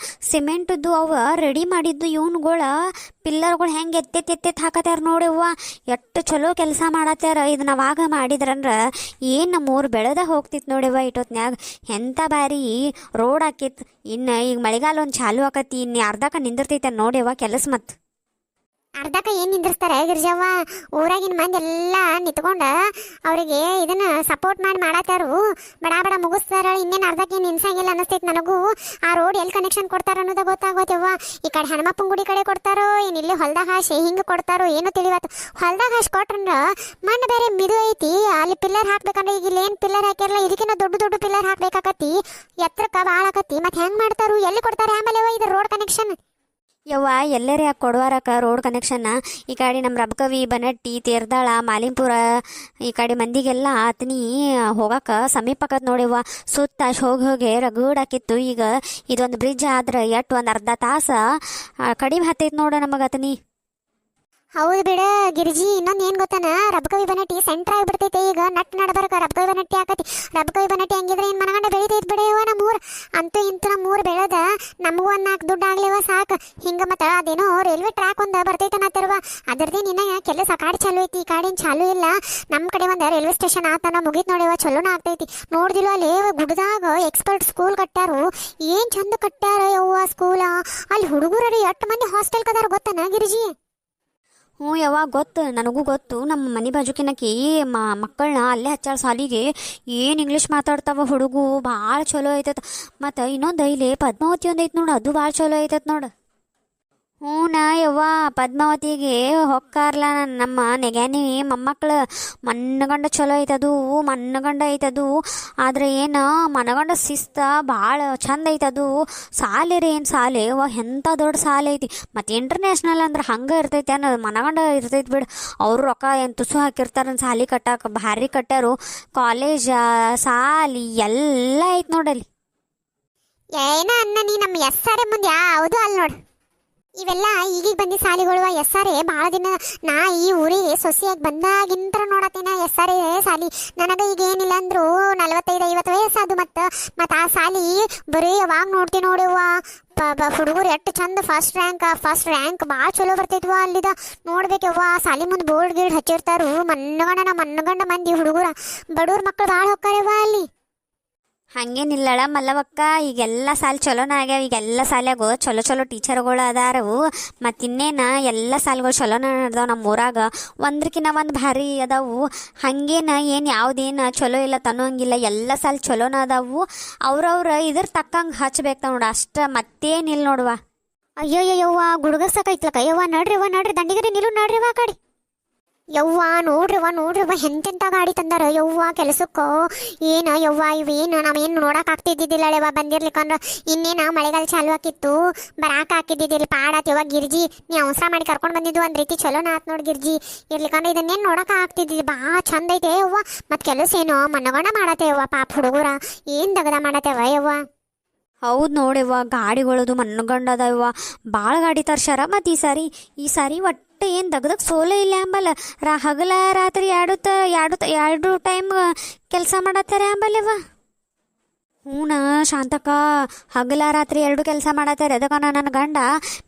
ಸಿಮೆಂಟದ್ದು ಅವ ರೆಡಿ ಮಾಡಿದ್ದು ಇವನುಗಳ ಪಿಲ್ಲರ್ಗಳು ಹೆಂಗೆ ಎತ್ತೆತ್ತು ಹಾಕತ್ತಾರ ನೋಡವ್ವ. ಎಷ್ಟು ಚಲೋ ಕೆಲಸ ಮಾಡತ್ತಾರ. ಇದು ನಾವಾಗ ಮಾಡಿದ್ರಂದ್ರೆ ಏನು ನಮ್ಮೂರು ಬೆಳೆದ ಹೋಗ್ತಿತ್ತು ನೋಡವ್ವ. ಇಟ್ಟೊತ್ನ್ಯಾಗ ಎಂಥ ಬಾರಿ ರೋಡ್ ಹಾಕಿತ್ತು. ಇನ್ನು ಈಗ ಮಳೆಗಾಲ ಒಂದು ಚಾಲು ಆಕತಿ. ಇನ್ನು ಅರ್ಧಕ್ಕೆ ನಿಂದಿರ್ತೈತೆ ನೋಡವ್ವ ಕೆಲಸ. ಮತ್ತು ಅರ್ಧಕ್ಕೆ ಏನು ನಿಂದಿರ್ಸ್ತಾರೆ ಗಿರ್ಜವ್ವ. ಊರಾಗಿನ ಮಂದಿ ಎಲ್ಲ ನಿಂತ್ಕೊಂಡು ಅವರಿಗೆ ಇದನ್ನ ಸಪೋರ್ಟ್ ಮಾಡತ್ತಾರು. ಬಡ ಮುಗಿಸ್ತಾರ. ಇನ್ನೇನು ಅರ್ಧಕ್ಕೆ ಏನು ನಿನ್ಸಂಗಿಲ್ಲ ಅನ್ನಿಸ್ತೈತೆ ನನಗೂ. ಆ ರೋಡ್ ಎಲ್ಲಿ ಕನೆಕ್ಷನ್ ಕೊಡ್ತಾರ ಅನ್ನೋದು ಗೊತ್ತಾಗೋತವ್ವ. ಈ ಕಡೆ ಹನುಮಪ್ಪನ ಗುಡಿ ಕಡೆ ಕೊಡ್ತಾರೋ ಏನು ಇಲ್ಲಿ ಹೊಲ್ದಾಗ ಹಾಶಿ ಹಿಂಗೆ ಕೊಡ್ತಾರೋ ಏನೋ ತಿಳಿವತ್ತು. ಹೊಲ್ದಾಗ ಹಾಶಿ ಕೊಟ್ರಂದ್ರೆ ಮಣ್ಣು ಬೇರೆ ಮಿದು ಐತಿ. ಅಲ್ಲಿ ಪಿಲ್ಲರ್ ಹಾಕ್ಬೇಕಂದ್ರೆ ಈಗ ಇಲ್ಲೇನು ಪಿಲ್ಲರ್ ಹಾಕಿರಲ್ಲ. ಇದಕ್ಕಿಂತ ದೊಡ್ಡ ಪಿಲ್ಲರ್ ಹಾಕ್ಬೇಕಾಕತಿ. ಎತ್ತರಕ್ಕೆ ಭಾಳ ಆಕತಿ. ಮತ್ತು ಹೆಂಗೆ ಮಾಡ್ತಾರು ಎಲ್ಲಿ ಕೊಡ್ತಾರೆ ಆಮೇಲೆ ಇದು ರೋಡ್ ಕನೆಕ್ಷನ್ ಯವ್ವ. ಎಲ್ಲರೇ ಕೊಡುವಾರಕ್ಕ ರೋಡ್ ಕನೆಕ್ಷನ್ನ ಈ ಕಡೆ ನಮ್ಮ ರಬಕವಿ ಬನಟ್ಟಿ ತೇರ್ದಾಳ ಮಾಲಿಂಪುರ ಈ ಕಡೆ ಮಂದಿಗೆಲ್ಲ ಆತನಿ ಹೋಗಕ್ಕೆ ಸಮೀಪಕ್ಕತ್ ನೋಡಿವ್ವ. ಸುತ್ತ ಹೋಗಿ ರಗಡಾಕಿತ್ತು. ಈಗ ಇದೊಂದು ಬ್ರಿಡ್ಜ್ ಆದ್ರೆ ಎಷ್ಟು ಒಂದು ಅರ್ಧ ತಾಸು ಕಡಿಮೆ ಹತ್ತೈತೆ ನೋಡ ನಮಗೆ ಆತನಿ. ಹೌದು ಬಿಡ ಗಿರಿಜಿ. ಇನ್ನೊಂದು ಏನು ಗೊತ್ತಾನ, ರಬಕವಿ ಬನಟ್ಟಿ ಸೆಂಟ್ರ್ ಆಗಿಬಿಡ್ತೈತೆ. ಈಗ ನಡ್ಬರ್ಕ ರಬಕವಿ ಬನಟ್ಟಿ ಆಕತಿ. ರಬಕವಿ ಬನಟ್ಟಿ ಹಂಗಿದ್ರೆ ಏನು ಮನಗಂಡ ಬೆಳಿತೈತೆ ಬಿಡೆಯವ ನಮ್ಮೂರು. ಅಂತೂ ಇಂತೂ ನಮ್ಮೂರು ಬೆಳೆದ ನಮಗೂ ಒಂದು 4 ದುಡ್ಡು ಆಗ್ಲೇವ ಸಾಕು. ಹಿಂಗೆ ಮತ್ತು ಅದೇನೋ ರೈಲ್ವೆ ಟ್ರ್ಯಾಕ್ ಒಂದು ಬರ್ತೈತೆ ಅನ್ನತ್ತಿರುವ. ಅದರದೇನು ಇನ್ನ ಕೆಲಸ ಕಾಡು ಚಾಲು ಐತಿ. ಈ ಕಾಡಿನ ಚಾಲು ಇಲ್ಲ. ನಮ್ಮ ಕಡೆ ಒಂದು ರೈಲ್ವೆ ಸ್ಟೇಷನ್ ಆತನ ಮುಗೀತು ನೋಡಿವ. ಚಲೋನ ಆಗ್ತೈತಿ. ನೋಡ್ದಿಲ್ಲ ಅಲ್ಲಿ ಗುಡ್ದಾಗ ಎಕ್ಸ್ಪರ್ಟ್ ಸ್ಕೂಲ್ ಕಟ್ಟಾರು. ಏನು ಚಂದ ಕಟ್ಟಾರ ಯವ್ವ ಸ್ಕೂಲ. ಅಲ್ಲಿ ಹುಡುಗರು 8 ಮಂದಿ ಹಾಸ್ಟೆಲ್ ಕದಾರ ಗೊತ್ತಾನ ಗಿರಿಜಿ. ಹ್ಞೂ ಯಾವಾಗ ಗೊತ್ತು, ನನಗೂ ಗೊತ್ತು. ನಮ್ಮ ಮನೆ ಬಾಜುಕಿನಕಿ ಮಕ್ಕಳನ್ನ ಅಲ್ಲೇ ಹಚ್ಚಾಳ ಸಾಲಿಗೆ. ಏನು ಇಂಗ್ಲೀಷ್ ಮಾತಾಡ್ತಾವ ಹುಡುಗು, ಭಾಳ ಚಲೋ ಐತತ್. ಮತ್ತು ಇನ್ನೊಂದು ಇಲ್ಲಿ ಪದ್ಮಾವತಿ ಒಂದು ಐತೆ ನೋಡು, ಅದು ಭಾಳ ಚಲೋ ಐತತ್ ನೋಡು. ಹ್ಞೂ ಯವ್ವ, ಪದ್ಮಾವತಿಗೆ ಹೊಕ್ಕಾರ್ಲ ನಮ್ಮ ನೆಗ್ಯಾನಿ ಮೊಮ್ಮಕ್ಳು. ಮನ್ನಗಂಡ ಚಲೋ ಐತದು, ಮನ್ನಗಂಡ ಐತದು. ಆದ್ರೆ ಏನು ಮನಗಂಡ ಶಿಸ್ತ ಭಾಳ ಚಂದ ಐತದು. ಸಾಲಿ ರೀ, ಏನು ಸಾಲಿ ಎಂಥ ದೊಡ್ಡ ಸಾಲಿ ಐತಿ. ಮತ್ತು ಇಂಟರ್ನ್ಯಾಷನಲ್ ಅಂದ್ರೆ ಹಂಗೆ ಇರ್ತೈತಿ ಅನ್ನೋದು ಮನಗಂಡ ಇರ್ತೈತಿ ಬಿಡು. ಅವರು ರೊಕ್ಕ ಏನು ತುಸು ಹಾಕಿರ್ತಾರ ಸಾಲಿ ಕಟ್ಟಾಕ, ಭಾರಿ ಕಟ್ಟಾರು. ಕಾಲೇಜ ಸಾಲಿ ಎಲ್ಲ ಐತಿ ನೋಡಲ್ಲಿ. ಏನ ಅನ್ನ ನೀ ನಮ್ಮ ಎಸ್ಸಾರೆ ಮುಂದೆ ಯಾವುದು ಅಲ್ಲಿ ನೋಡು. ಇವೆಲ್ಲ ಈಗೀಗ ಬಂದಿ ಸಾಲಿಗಳು. ಎಸ್ಸಾರೆ ಭಾಳ ದಿನ ನಾ ಈ ಊರಿಗೆ ಸೊಸೆಯಾಗಿ ಬಂದಾಗಿಂತರ ನೋಡತ್ತೇನ ಎಸ್ಸಾರೆ ಸಾಲಿ. ನನಗೆ ಈಗ ಏನಿಲ್ಲ ಅಂದ್ರು 45-50 ವಯಸ್ಸಾದು. ಮತ್ತು ಆ ಸಾಲಿ ಬರೀ ಯಾವಾಗ ನೋಡ್ತೀನಿ ನೋಡಿವ್ವ. ಹುಡುಗರು ಎಷ್ಟು ಚಂದ ಫಸ್ಟ್ ರ್ಯಾಂಕ್ ಭಾಳ ಚಲೋ ಬರ್ತೈತ್ವ ಅಲ್ಲಿದ. ನೋಡ್ಬೇಕವ್ವ, ಸಾಲಿ ಮುಂದೆ ಬೋರ್ಡ್ ಗೀಡ್ ಹಚ್ಚಿರ್ತಾರು. ಮನ್ನಗಂಡ ಮಂದಿ ಹುಡುಗರ ಬಡವ್ರ ಮಕ್ಕಳು ಭಾಳ ಹೋಗ್ತಾರವ್ವ ಅಲ್ಲಿ. ಹಂಗೇನಿಲ್ಲಳ ಮಲ್ಲವಕ್ಕ, ಈಗೆಲ್ಲ ಸಾಲಿ ಚಲೋನ ಆಗ್ಯಾವ. ಈಗೆಲ್ಲ ಸಾಲ್ಯಾಗ ಚಲೋ ಚಲೋ ಟೀಚರ್ಗಳು ಅದಾರವು. ಮತ್ತು ಇನ್ನೇನು ಎಲ್ಲ ಸಾಲಿಗಳು ಚಲೋನ ನಡೆದಾವ ನಮ್ಮ ಊರಾಗ. ಒಂದ್ರಕಿನ್ನ ಒಂದು ಭಾರಿ ಅದಾವು. ಹಂಗೇನ ಏನು ಯಾವುದೇನು ಚಲೋ ಇಲ್ಲ ತನ್ನೋಂಗಿಲ್ಲ. ಎಲ್ಲ ಸಾಲಿ ಚಲೋನ ಅದಾವು. ಅವ್ರವ್ರ ಇದ್ರ ತಕ್ಕಂಗೆ ಹಚ್ಬೇಕು ನೋಡು ಅಷ್ಟು, ಮತ್ತೇನಿಲ್ಲ ನೋಡುವ. ಅಯ್ಯಯ್ಯವ್ವ ಗುಡುಗ ಸಾಕೈತ್ಲಕ್ಕ. ಯವ್ವ ನಡ್ರಿ ದಂಡಿಗರಿ ನಿಲ್ಲು ನಡ್ರಿವ ಆ ಕಡೆ. ಯವ್ವ ನೋಡ್ರಿವ ಎಂತೆಂಥ ಗಾಡಿ ತಂದಾರ ಯವ್ವ ಕೆಲಸಕ್ಕೋ. ಏನು ಯವ್ವ ಇವೇನು ನಾವೇನು ನೋಡಕ್ಕೆ ಆಗ್ತಿದ್ದಿದ್ದಿಲ್ಲ ಯವ್ವ. ಬಂದಿರ್ಲಿಕ್ಕಂದ್ರೆ ಇನ್ನೇನು ಮಳೆಗಾಲ ಚಾಲು ಆಕಿತ್ತು, ಬರಾಕ ಹಾಕಿದ್ದಿದ್ದಿಲ್ಲ. ಪಾಡಾತ್ ಯವ್ವ ಗಿರ್ಜಿ, ನೀ ಅವಸರ ಮಾಡಿ ಕರ್ಕೊಂಡು ಬಂದಿದ್ದು ಒಂದು ರೀತಿ ಚಲೋನ ಆತ್ ನೋಡಿ ಗಿರ್ಜಿ. ಇರ್ಲಿಕ್ಕಂದ್ರೆ ಇದನ್ನೇನು ನೋಡಕ್ಕೆ ಆಗ್ತಿದ್ದಿದ್ದು. ಭಾಳ ಚಂದ ಐತೆ ಯವ್ವ. ಮತ್ತು ಕೆಲಸ ಏನೋ ಮನಗಂಡ ಮಾಡತ್ತೆ ಯವ್ವ. ಪಾಪ ಹುಡುಗರ ಏನು ದಗದ ಮಾಡತ್ತೇವ ಯವ್ವ. ಹೌದು ನೋಡಿವ್ವ, ಗಾಡಿಗಳದು ಮಣ್ಣಗಂಡ ಅದಾವ. ಭಾಳ ಗಾಡಿ ತರ್ಸಾರ. ಮತ್ತು ಈ ಸಾರಿ ಒಟ್ಟು ಏನು ದಗದಕ್ಕೆ ಸೋಲೇ ಇಲ್ಲ ಅಂಬಲ್ಲ. ಹಗಲ ರಾತ್ರಿ ಎರಡು ಟೈಮ್ ಕೆಲಸ ಮಾಡತ್ತಾರೆ ಅಂಬಲ್ಲವ್ವ. ಹ್ಞೂನ ಶಾಂತಕ್ಕ, ಹಗಲ ರಾತ್ರಿ 2 ಕೆಲಸ ಮಾಡತ್ತಾರೆ. ಅದಕ್ಕೆ ನನ್ನ ಗಂಡ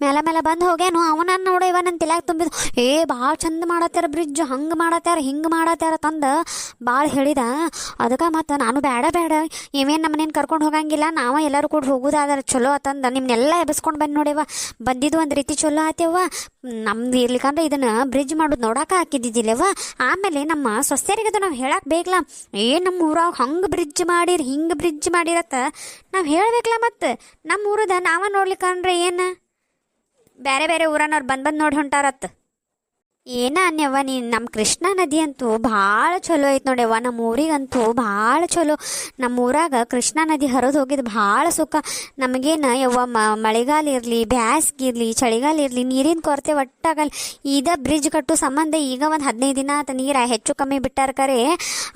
ಮೇಲೆ ಬಂದು ಹೋಗ್ಯಾನು. ಅವನ ನೋಡಿವ ನನ್ನ ತಲೆಯಾಗ ತುಂಬಿದ. ಭಾಳ ಚಂದ ಮಾಡತ್ತಾರ ಬ್ರಿಡ್ಜ್, ಹಂಗೆ ಮಾಡತ್ತಾರ ಹಿಂಗೆ ಮಾಡತ್ತಾರ ತಂದು ಭಾಳ ಹೇಳಿದ. ಅದಕ್ಕೆ ಮತ್ತು ನಾನು ಬೇಡ ಇವೇನು ನಮ್ಮನೇನು ಕರ್ಕೊಂಡು ಹೋಗಂಗಿಲ್ಲ, ನಾವು ಎಲ್ಲರೂ ಕೂಡ ಹೋಗೋದಾದ್ರೆ ಚಲೋ ಆತಂದ ನಿಮ್ಮನ್ನೆಲ್ಲ ಎಬ್ಸ್ಕೊಂಡು ಬಂದು ನೋಡಿವ. ಬಂದಿದ್ದು ಒಂದು ರೀತಿ ಚಲೋ ಆತೇವ. ನಮ್ದು ಇರ್ಲಿಕ್ಕಂದ್ರೆ ಇದನ್ನು ಬ್ರಿಡ್ಜ್ ಮಾಡೋದು ನೋಡಕ್ಕೆ ಹಾಕಿದ್ದಿದ್ದಿಲ್ಲವ. ಆಮೇಲೆ ನಮ್ಮ ಸೊಸೆಯರಿಗದು ನಾವು ಹೇಳಕ್ಕೆ ಬೇಕಲ್ಲ, ನಮ್ಮ ಊರಾಗ ಹಂಗೆ ಬ್ರಿಡ್ಜ್ ಮಾಡಿರಿ ಹಿಂಗೆ ಬ್ರಿಡ್ಜ್ ಮಾಡಿರತ್ತ ನಾವು ಹೇಳಬೇಕಲ್ಲ. ಮತ್ತು ನಮ್ಮ ಊರದ ನಾವ ನೋಡ್ಲಿಕ್ಕಂದ್ರೆ ಏನು ಬೇರೆ ಊರನ್ನವ್ರು ಬಂದು ನೋಡಿ ಹೊಂಟಾರತ್ತ. ಏನ ಅನ್ಯವ್ವ ನೀನು. ನಮ್ಮ ಕೃಷ್ಣಾ ನದಿ ಅಂತೂ ಭಾಳ ಚಲೋ ಐತೆ ನೋಡ್ಯವ್ವ. ನಮ್ಮ ಊರಿಗಂತೂ ಭಾಳ ಚಲೋ. ನಮ್ಮ ಊರಾಗ ಕೃಷ್ಣಾ ನದಿ ಹರಿದು ಹೋಗಿದ್ದು ಭಾಳ ಸುಖ ನಮಗೇನು ಯವ್ವ. ಮಳೆಗಾಲ ಇರಲಿ, ಬ್ಯಾಸ್ಗೆ ಇರಲಿ, ಚಳಿಗಾಲ ಇರಲಿ, ನೀರಿನ ಕೊರತೆ ಒಟ್ಟಾಗಲ್ಲ. ಈಗ ಬ್ರಿಡ್ಜ್ ಕಟ್ಟೋ ಸಂಬಂಧ ಈಗ ಒಂದು 15 ದಿನ ಆತ ನೀರು ಹೆಚ್ಚು ಕಮ್ಮಿ ಬಿಟ್ಟಾರ ಕರೆ.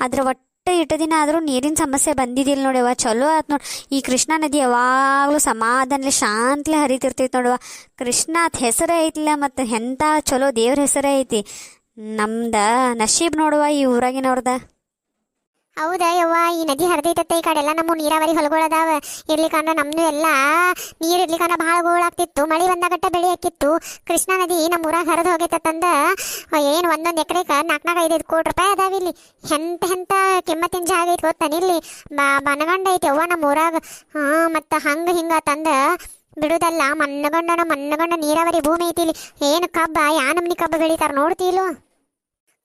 ಅದ್ರ ಇಟ್ಟು ದಿನ ಆದರೂ ನೀರಿನ ಸಮಸ್ಯೆ ಬಂದಿದ್ದಿಲ್ಲ ನೋಡ್ಯವ್ವ. ಚಲೋ ಆಯ್ತು ನೋಡಿ. ಈ ಕೃಷ್ಣಾ ನದಿ ಯಾವಾಗಲೂ ಸಮಾಧಾನಲೆ ಶಾಂತಲೆ ಹರಿತಿರ್ತೈತೆ ನೋಡುವ. ಕೃಷ್ಣ ಹೆಸರೇ ಐತಿಲ್ಲ, ಮತ್ತು ಎಂಥ ಚಲೋ ದೇವ್ರ ಹೆಸರೇ ಐತಿ. ನಮ್ದು ನಶೀಬ್ ನೋಡುವ ಈ ಊರಾಗಿನವ್ರದ. ಹೌದಾ ಯವ್ವ, ಈ ನದಿ ಹರಿದೈತತ್ತೆ. ಈ ಕಡೆ ಎಲ್ಲ ನಮ್ಮ ನೀರಾವರಿ ಹೊಲಗಳದಾವ. ಇರ್ಲಿಕ್ಕಂದ್ರೆ ನಮ್ಮದು ಎಲ್ಲ ನೀರು ಇರ್ಲಿಕ್ಕಂದ್ರೆ ಭಾಳ ಗೋಳಾಗ್ತಿತ್ತು. ಮಳೆ ಬಂದಾಗಟ್ಟ ಬೆಳೆ ಹಾಕಿತ್ತು. ಕೃಷ್ಣಾ ನದಿ ನಮ್ಮ ಊರಾಗ ಹರಿದು ಹೋಗೈತಂದ ಏನು ಒಂದೊಂದು ಎಕರೆಗೆ 4-5 ಕೋಟಿ ರೂಪಾಯಿ ಅದಾವ ಇಲ್ಲಿ. ಎಂತ ಕಿಮ್ಮತ್ತಿನ ಜಾಗ ಐತಿ ಗೊತ್ತಾನ ಇಲ್ಲಿ. ಮನಗಂಡ ಐತಿ ಯವ್ವ ನಮ್ಮ ಊರಾಗ. ಮತ್ತು ಹಂಗೆ ಹಿಂಗೆ ತಂದ ಬಿಡುದಲ್ಲ. ಮನ್ನಗಂಡ ನೀರಾವರಿ ಭೂಮಿ ಐತಿ ಇಲ್ಲಿ. ಏನು ಕಬ್ಬ ನಮ್ನಿ ಕಬ್ಬು ಬೆಳಿತಾರ ನೋಡ್ತಿಲ್ವ.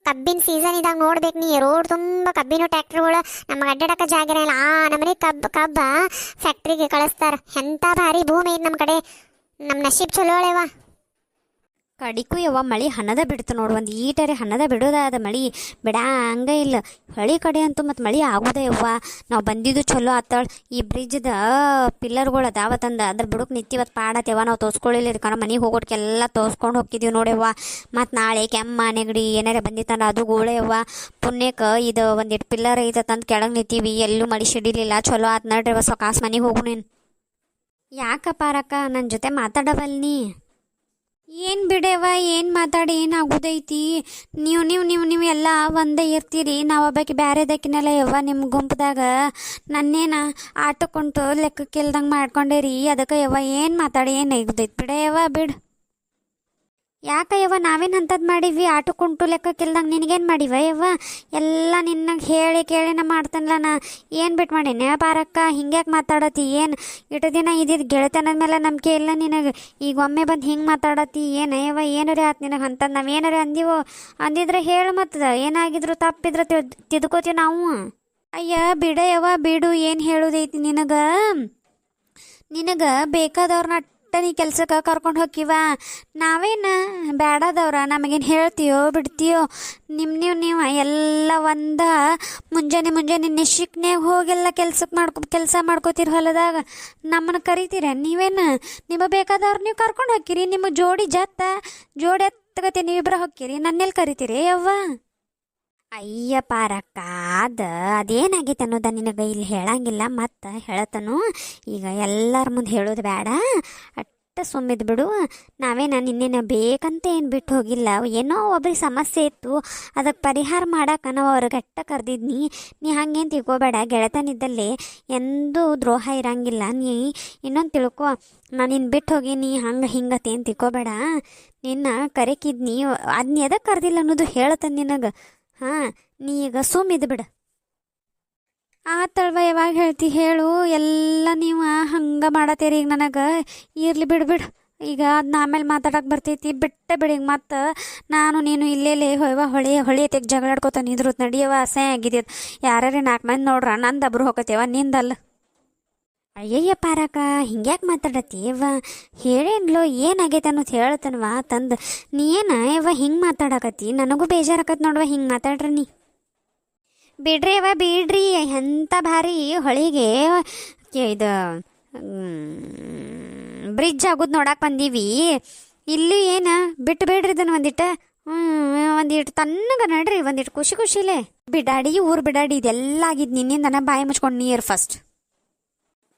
ಕಬ್ಬಿನ ಸೀಸನ್ ಇದಾಗ ನೋಡ್ಬೇಕು ನೀ, ರೋಡ್ ತುಂಬ ಕಬ್ಬಿನ ಟ್ಯಾಕ್ಟ್ರಿಗಳು. ನಮಗೆ ಅಡ್ಡಾಡಕ ಜಾಗ ಇರಲ್ಲ. ನಮ್ಮನೆ ಕಬ್ಬ ಫ್ಯಾಕ್ಟ್ರಿಗೆ ಕಳಿಸ್ತಾರ. ಎಂಥ ಭಾರಿ ಭೂಮಿ ಐತಿ ನಮ್ಮ ಕಡೆ. ನಮ್ಮ ನಶೀಬ್ ಚಲೋ ಅಳೆವ. ಕಡಿಕು ಯವ್ವ ಮಳೆ ಹನ್ನದ ಬಿಡ್ತು ನೋಡು. ಒಂದು ಈಟರೆ ಹನ್ನದ ಬಿಡೋದಾದ ಮಳೆ ಬಿಡಂಗ ಇಲ್ಲ. ಹಳಿ ಕಡೆ ಅಂತೂ ಮತ್ತು ಮಳೆ ಆಗೋದೇ ಯವ್ವ. ನಾವು ಬಂದಿದ್ದು ಚಲೋ ಆತಾಳ. ಈ ಬ್ರಿಡ್ಜ್ದ ಪಿಲ್ಲರ್ಗಳು ಅದಾವತ್ತಂದ ಅದ್ರ ಬುಡಕ್ಕೆ ನಿಂತಿವತ್ತು ಪಾಡತ್ತೇವ. ನಾವು ತೋರಿಸ್ಕೊಳ್ಳಿಲ್ಲ, ಇದಕ್ಕೆ ಮನೆಗೆ ಹೋಗೋಟ್ಗೆಲ್ಲ ತೋರಿಸ್ಕೊಂಡು ಹೋಗಿದ್ದೀವಿ ನೋಡ್ಯವ್ವ. ಮತ್ತು ನಾಳೆ ಕೆಮ್ಮ ನೆಗಡಿ ಏನಾರ ಬಂದಿತ್ತಂದ್ರೆ ಅದು ಗೋಳೆಯವ್ವ. ಪುಣ್ಯಕ್ಕೆ ಇದು ಒಂದಿಟ್ಟು ಪಿಲ್ಲರ್ ಐತಂತ ಕೆಳಗೆ ನಿಂತೀವಿ, ಎಲ್ಲೂ ಮಳೆ ಸಿಡಿಲಿಲ್ಲ. ಚಲೋ ಆತು ನಡ್ರಿ ಕಾಸು ಮನೆಗೆ ಹೋಗು. ನೀನು ಯಾಕಪ್ಪ ರಕ್ಕ ನನ್ನ ಜೊತೆ ಮಾತಾಡವಲ್ನಿ? ಏನು ಬಿಡೇವ, ಏನು ಮಾತಾಡಿ ಏನಾಗೋದೈತಿ? ನೀವು ಎಲ್ಲ ಒಂದೇ ಇರ್ತೀರಿ. ನಾವು ಒಬ್ಬಾಕಿ ಬೇರೆದಕ್ಕಿನೆಲ್ಲ ಯವ್ವ ನಿಮ್ಮ ಗುಂಪದಾಗ. ನನ್ನೇನ ಆಟಕ್ಕುಂಟು ಲೆಕ್ಕಕ್ಕಿಲ್ದಂಗೆ ಮಾಡ್ಕೊಂಡೇರಿ. ಅದಕ್ಕೆ ಯವ್ವ ಏನು ಮಾತಾಡಿ ಏನು ಆಗೋದೈತಿ? ಬಿಡೇವ ಬಿಡು. ಯಾಕ ಯವ್ವ ನಾವೇನು ಅಂಥದ್ದು ಮಾಡೀವಿ ಆಟು ಕುಂಟು ಲೆಕ್ಕಕ್ಕಿಲ್ದಂಗೆ ನಿನಗೇನು ಮಾಡಿವ ಯವ್ವ ಎಲ್ಲ ನಿನ್ನಗೆ ಹೇಳಿ ಕೇಳಿನ ಮಾಡ್ತಾನಲ್ಲ ನಾ ಏನು ಬಿಟ್ಟು ಮಾಡೀನಿ ಪಾರಕ್ಕ ಹಿಂಗ್ಯಾಕೆ ಮಾತಾಡತಿ ಏನು ಇಟ್ಟು ದಿನ ಇದ್ದಿದ್ದು ಗೆಳೆತನದ ಮೇಲೆ ನಂಬಿಕೆ ಇಲ್ಲ ನಿನಗೆ ಈಗ ಒಮ್ಮೆ ಬಂದು ಹಿಂಗೆ ಮಾತಾಡತಿ ಏನು ಯವ್ವ ಏನಾರೇ ಆತು ನಿನಗೆ ಅಂಥದ್ದು ನಾವು ಏನಾರೇ ಅಂದಿವೋ ಅಂದಿದ್ರೆ ಹೇಳು ಮತ್ತದ ಏನಾಗಿದ್ರು ತಪ್ಪಿದ್ರೆ ತಿದ್ಕೋತೀವಿ ನಾವು. ಅಯ್ಯ ಬಿಡ ಯವ್ವ ಬಿಡು, ಏನು ಹೇಳೋದೈತಿ ನಿನಗೆ ಬೇಕಾದವ್ರನ್ನ ನೀ ಕೆಲ್ಸಕ್ಕೆ ಕರ್ಕೊಂಡು ಹೋಗಿವ, ನಾವೇನು ಬೇಡದವ್ರ ನಮಗೇನು ಹೇಳ್ತೀಯೋ ಬಿಡ್ತೀಯೋ ನೀವು ಎಲ್ಲ ಮುಂಜಾನೆ ನಿಶಿಕ್ನ್ಯಾಗ ಹೋಗೆಲ್ಲ ಕೆಲಸ ಮಾಡ್ಕೋತೀರಿ ಹೊಲದಾಗ, ನಮ್ಮನ್ನು ಕರಿತೀರ ನೀವೇನು ನಿಮಗೆ ಬೇಕಾದವ್ರು ನೀವು ಕರ್ಕೊಂಡು ಹೋಗ್ತೀರಿ, ನಿಮ್ಮ ಜೋಡಿ ಎತ್ತಗತಿ ನೀವಿಬ್ಬರ ಹೋಗ್ತೀರಿ, ನನ್ನೆಲ್ಲಿ ಕರಿತೀರಿ ಯವ್ವ? ಅಯ್ಯ ಪಾರಕ್ಕ ಅದೇನಾಗೈತೆ ಅನ್ನೋದ ನಿನಗೆ ಇಲ್ಲಿ ಹೇಳಂಗಿಲ್ಲ, ಮತ್ತು ಹೇಳತನು ಈಗ ಎಲ್ಲರ ಮುಂದೆ ಹೇಳೋದು ಬೇಡ, ಅಟ್ಟ ಸುಮ್ಮಿದ್ ಬಿಡು. ನಾವೇನ ನಿನ್ನೇನ ಬೇಕಂತ ಏನು ಬಿಟ್ಟು ಹೋಗಿಲ್ಲ, ಏನೋ ಒಬ್ರಿಗೆ ಸಮಸ್ಯೆ ಇತ್ತು ಅದಕ್ಕೆ ಪರಿಹಾರ ಮಾಡಕ್ಕೆ ನಾವು ಅವ್ರಿಗೆ ಅಟ್ಟ ಕರೆದಿದ್ನಿ. ನೀ ಹಂಗೇನು ತಿಳ್ಕೊಬೇಡ, ಗೆಳೆತನಿದ್ದಲ್ಲಿ ಎಂದೂ ದ್ರೋಹ ಇರಂಗಿಲ್ಲ. ನೀ ಇನ್ನೊಂದು ತಿಳ್ಕೊ, ನಾನು ನಿನ್ನ ಬಿಟ್ಟು ಹೋಗಿ ನೀ ಹಿಂಗತಿ ಏನು ತಿಳ್ಕೊಬೇಡ, ನಿನ್ನ ಕರೆಕಿದ್ನಿ ಅದನ್ನ ಎದಕ್ಕೆ ಕರೆದಿಲ್ಲ ಅನ್ನೋದು ಹೇಳ್ತಾನೆ ನಿನಗೆ. ಹಾಂ ನೀ ಈಗ ಸುಮ್ಮಿದ್ದು ಬಿಡು. ಆತಳ್ವ ಯಾವಾಗ ಹೇಳ್ತಿ ಹೇಳು, ಎಲ್ಲ ನೀವು ಹಂಗೆ ಮಾಡತ್ತೀರಿ ಈಗ ನನಗೆ. ಇರಲಿ ಬಿಡು ಈಗ ಅದನ್ನ ಆಮೇಲೆ ಮಾತಾಡಕ್ಕೆ ಬರ್ತೈತಿ, ಬಿಡಿ ಈಗ ಮತ್ತು ನಾನು ನೀನು ಇಲ್ಲೇಲೆ ಹೊಳೆ ತೆಗೆ ಜಗಳಾಡ್ಕೊತಾನೆ ಇದ್ರು ನಡಿಯವ ಅಸಹ್ಯ ಆಗಿದ್ಯದ. ಯಾರ್ಯಾರೇ 4 ಮಂದಿ ನೋಡ್ರ ನಂದಬ್ರು ಹೋಗತ್ತೇವ ನಿಂದಲ್ಲ. ಅಯ್ಯಯ್ಯ ಪಾರಕ್ಕ ಹಿಂಗ್ಯಾಕೆ ಮಾತಾಡತ್ತಿ ಯವ್ವ, ಹೇಳೇನ್ಲೋ ಏನಾಗೈತೆ ಅನ್ನೋದು ಹೇಳ್ತನ್ವಾ ತಂದು ನೀ ಏನ ಯವ್ವ ಹಿಂಗೆ ಮಾತಾಡಕತ್ತಿ, ನನಗೂ ಬೇಜಾರಾಕತ್ ನೋಡುವ ಹಿಂಗೆ ಮಾತಾಡ್ರಿ ನೀ. ಬಿಡ್ರಿ ಯವ್ವ ಬಿಡ್ರಿ, ಎಂಥ ಭಾರಿ ಹೊಳಿಗೆ ಇದು ಬ್ರಿಡ್ಜ್ ಆಗೋದು ನೋಡಕ್ಕೆ ಬಂದೀವಿ, ಇಲ್ಲಿ ಏನು ಬಿಟ್ಟು ಬೇಡ್ರಿ ಇದನ್ನು ಒಂದಿಟ್ಟು ತಣ್ಣಗೆ ನಡ್ರಿ, ಒಂದಿಟ್ಟು ಖುಷಿಲೇ ಬಿಡಾಡಿ ಊರು ಬಿಡಾಡಿ ಇದೆಲ್ಲ ಆಗಿದ್ದು ನಿನ್ನಿಂದನ ಬಾಯಿ ಮುಚ್ಕೊಂಡು ನೀರು ಫಸ್ಟ್.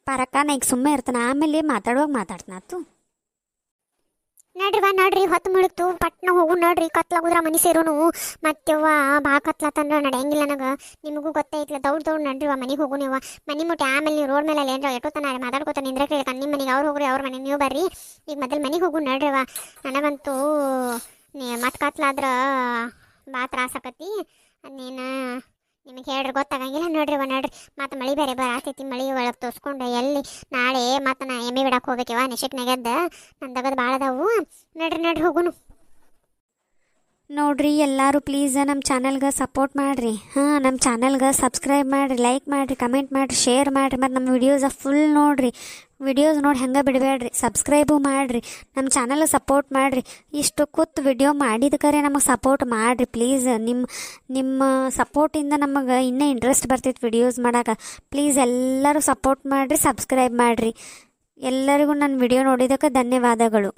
ಪಾರಕ್ಕ ನಾ ಈಗ ಸುಮ್ಮನೆ ಇರ್ತಾನೆ, ಆಮೇಲೆ ಮಾತಾಡ್ತಾನತ್ತು. ನಡ್ರಿ ಹೊತ್ತು ಮುಳುಗ್ತು ಪಟ್ನ ಹೋಗು ನಡ್ರಿ, ಕತ್ಲಾಗುದ್ರ ಮನಿ ಸೇರೋನು ಮತ್ತೆವ್ವ ಬಾ ಕತ್ಲಾತಂದ್ರೆ ನಡೆಯಂಗಿಲ್ಲ ನನಗೆ, ನಿಮಗೂ ಗೊತ್ತೈತ್ಲ ದೌಡ್ ನಡ್ರಿವ ಮನೆಗೆ ಹೋಗು ನೀವು. ಮನೆ ಮುಟ್ಟಿ ಆಮೇಲೆ ನೀವು ರೋಡ್ ಮೇಲೆ ಏನ್ರ ಎಷ್ಟೊತ್ತನ ಮಾತಾಡ್ಕೊತ ನಿಂದ್ರೆ ನಿಮ್ಮ ಮನೆಗೆ ಅವ್ರು ಹೋಗ್ರಿ, ಅವ್ರ ಮನೆಗೆ ನೀವು ಬರ್ರಿ. ಈಗ ಮೊದಲು ಮನೆಗೆ ಹೋಗು ನಡ್ರಿವ, ನನಗಂತೂ ಮತ್ತೆ ಕತ್ಲಾದ್ರ ಬಾ ತ್ರಾಸಕತಿ. ನೀನು ನಿಮಗೆ ಹೇಳ್ರಿ ಗೊತ್ತಾಗಂಗಿಲ್ಲ. ನಡ್ರಿ ಮತ್ತು ಮಳೆ ಬೇರೆ ಬರಾತೈತಿ, ಮಳೆ ಒಳಗೆ ತೋರಿಸ್ಕೊಂಡು ಎಲ್ಲಿ ನಾಳೆ ಮತ್ತು ನಾ ಎಮ್ಮೆ ಬಿಡಕ್ಕೆ ಹೋಗ್ಬೇಕವ ನಿಶಕ್ನಾಗದ್ದ ನಂದಗದು ಭಾಳ ಅದಾವು. ನಡ್ರಿ ಹೋಗುನು. ನೋಡ್ರಿ ಎಲ್ಲರೂ ಪ್ಲೀಸ್ ನಮ್ಮ ಚಾನಲ್ಗೆ ಸಪೋರ್ಟ್ ಮಾಡಿರಿ. ಹಾಂ ನಮ್ಮ ಚಾನಲ್ಗೆ ಸಬ್ಸ್ಕ್ರೈಬ್ ಮಾಡಿರಿ, ಲೈಕ್ ಮಾಡಿರಿ, ಕಮೆಂಟ್ ಮಾಡಿರಿ, ಶೇರ್ ಮಾಡಿರಿ, ಮತ್ತು ನಮ್ಮ ವಿಡಿಯೋಸ ಫುಲ್ ನೋಡಿರಿ. ವಿಡಿಯೋಸ್ ನೋಡಿ ಹಂಗೆ ಬಿಡಬೇಡ್ರಿ, ಸಬ್ಸ್ಕ್ರೈಬು ಮಾಡಿರಿ, ನಮ್ಮ ಚಾನಲ್ಗೆ ಸಪೋರ್ಟ್ ಮಾಡಿರಿ. ಇಷ್ಟು ಕೂತು ವಿಡಿಯೋ ಮಾಡಿದಕ್ಕರೆ ನಮಗೆ ಸಪೋರ್ಟ್ ಮಾಡಿರಿ ಪ್ಲೀಸ್. ನಿಮ್ಮ ಸಪೋರ್ಟಿಂದ ನಮಗೆ ಇನ್ನೂ ಇಂಟ್ರೆಸ್ಟ್ ಬರ್ತೈತೆ ವಿಡಿಯೋಸ್ ಮಾಡೋಕೆ. ಪ್ಲೀಸ್ ಎಲ್ಲರೂ ಸಪೋರ್ಟ್ ಮಾಡಿರಿ, ಸಬ್ಸ್ಕ್ರೈಬ್ ಮಾಡಿರಿ. ಎಲ್ಲರಿಗೂ ನನ್ನ ವಿಡಿಯೋ ನೋಡಿದ್ದಕ್ಕೆ ಧನ್ಯವಾದಗಳು.